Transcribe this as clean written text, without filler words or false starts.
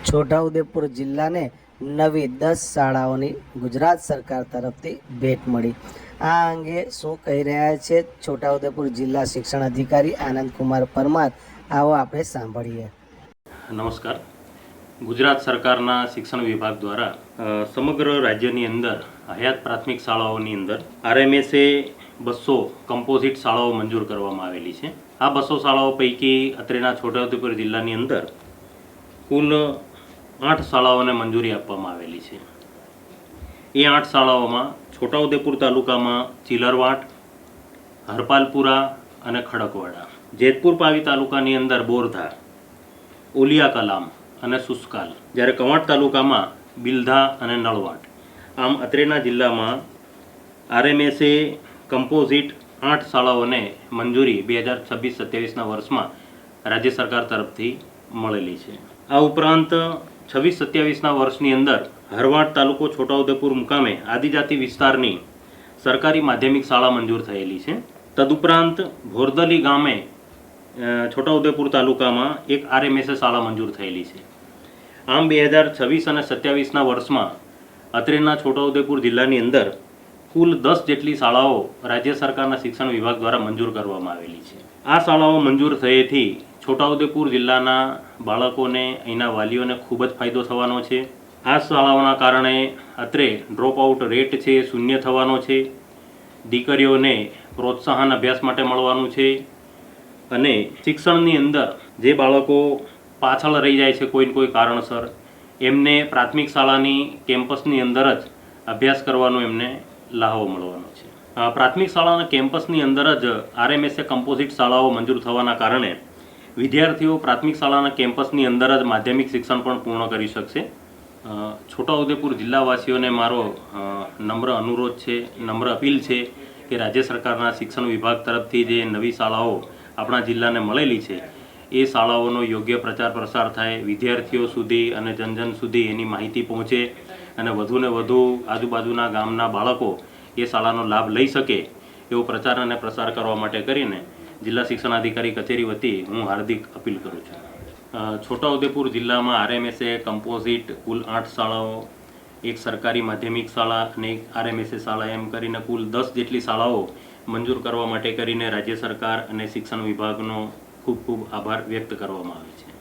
છોટાઉદેપુર જિલ્લાને નવી 10 શાળાઓની ગુજરાત સરકાર તરફથી ભેટ મળી। આ અંગે શું કહી રહ્યા છે છોટાઉદેપુર જિલ્લા શિક્ષણ અધિકારી આનંદકુમાર પરમાર, આવો આપણે સાંભળીએ। નમસ્કાર। ગુજરાત સરકારના શિક્ષણ વિભાગ દ્વારા સમગ્ર રાજ્યની અંદર હયાત પ્રાથમિક શાળાઓની અંદર આરએમએસએ 200 કમ્પોઝિટ શાળાઓ મંજૂર કરવામાં આવેલી છે। આ 200 શાળાઓ પૈકી અત્રેના છોટાઉદેપુર જિલ્લાની અંદર કુલ 8 શાળાઓને મંજૂરી આપવામાં આવેલી છે। એ 8 શાળાઓમાં છોટાઉદેપુર તાલુકામાં ચિલરવાટ, હરપાલપુરા અને ખડકવાડા, જેતપુર પાવી તાલુકાની અંદર બોરધા, ઓલિયા કલામ અને સુસ્કાલ, જ્યારે કવાંટ તાલુકામાં બિલધા અને નળવાટ। આમ અત્રેના જિલ્લામાં આરએમએસએ કમ્પોઝિટ 8 શાળાઓને મંજૂરી 2026-27ના વર્ષમાં રાજ્ય સરકાર તરફથી મળેલી છે। આ ઉપરાંત 26-27ના વર્ષની અંદર હરવાડ તાલુકો છોટાઉદેપુર મુકામે આદિજાતિ વિસ્તારની સરકારી માધ્યમિક શાળા મંજૂર થયેલી છે। તદુપરાંત ભોરદલી ગામે છોટાઉદેપુર તાલુકામાં એક આરએમએસએ શાળા મંજૂર થયેલી છે। આમ 2026 અને 27ના વર્ષમાં અત્રેના છોટાઉદેપુર જિલ્લાની અંદર કુલ 10 જેટલી શાળાઓ રાજ્ય સરકારના શિક્ષણ વિભાગ દ્વારા મંજૂર કરવામાં આવેલી છે। આ શાળાઓ મંજૂર થયેથી છોટાઉદેપુર જિલ્લાના બાળકોને, અહીંના વાલીઓને ખૂબ જ ફાયદો થવાનો છે। આ શાળાઓના કારણે અત્રે ડ્રોપ આઉટ રેટ છે શૂન્ય થવાનો છે, દીકરીઓને પ્રોત્સાહન અભ્યાસ માટે મળવાનું છે અને શિક્ષણની અંદર જે બાળકો પાછળ રહી જાય છે કોઈ કારણસર, એમને પ્રાથમિક શાળાની કેમ્પસની અંદર જ અભ્યાસ કરવાનો એમને લાહવો મળવાનો છે। પ્રાથમિક શાળાના કેમ્પસની અંદર જ આરએમએસએ કમ્પોઝિટ શાળાઓ મંજૂર થવાના કારણે વિદ્યાર્થીઓ પ્રાથમિક શાળાના કેમ્પસની અંદર જ માધ્યમિક શિક્ષણ પણ પૂર્ણ કરી શકશે। છોટાઉદેપુર જિલ્લાવાસીઓને મારો નમ્ર અનુરોધ છે, નમ્ર અપીલ છે કે રાજ્ય સરકારના શિક્ષણ વિભાગ તરફથી જે નવી શાળાઓ આપણા જિલ્લાને મળેલી છે એ શાળાઓનો યોગ્ય પ્રચાર પ્રસાર થાય, વિદ્યાર્થીઓ સુધી અને જન સુધી એની માહિતી પહોંચે અને વધુને વધુ આજુબાજુના ગામના બાળકો એ શાળાનો લાભ લઈ શકે એવો પ્રચાર અને પ્રસાર કરવા માટે કરીને જિલ્લા શિક્ષણાધિકારી કચેરી વતી હું હાર્દિક અપીલ કરું છું। છોટાઉદેપુર જિલ્લામાં આરએમએસએ કમ્પોઝિટ કુલ 8 શાળાઓ, એક સરકારી માધ્યમિક શાળા અને એક આરએમએસએ શાળા, એમ કરીને કુલ 10 જેટલી શાળાઓ મંજૂર કરવા માટે કરીને રાજ્ય સરકાર અને શિક્ષણ વિભાગનો ખૂબ ખૂબ આભાર વ્યક્ત કરવામાં આવે છે।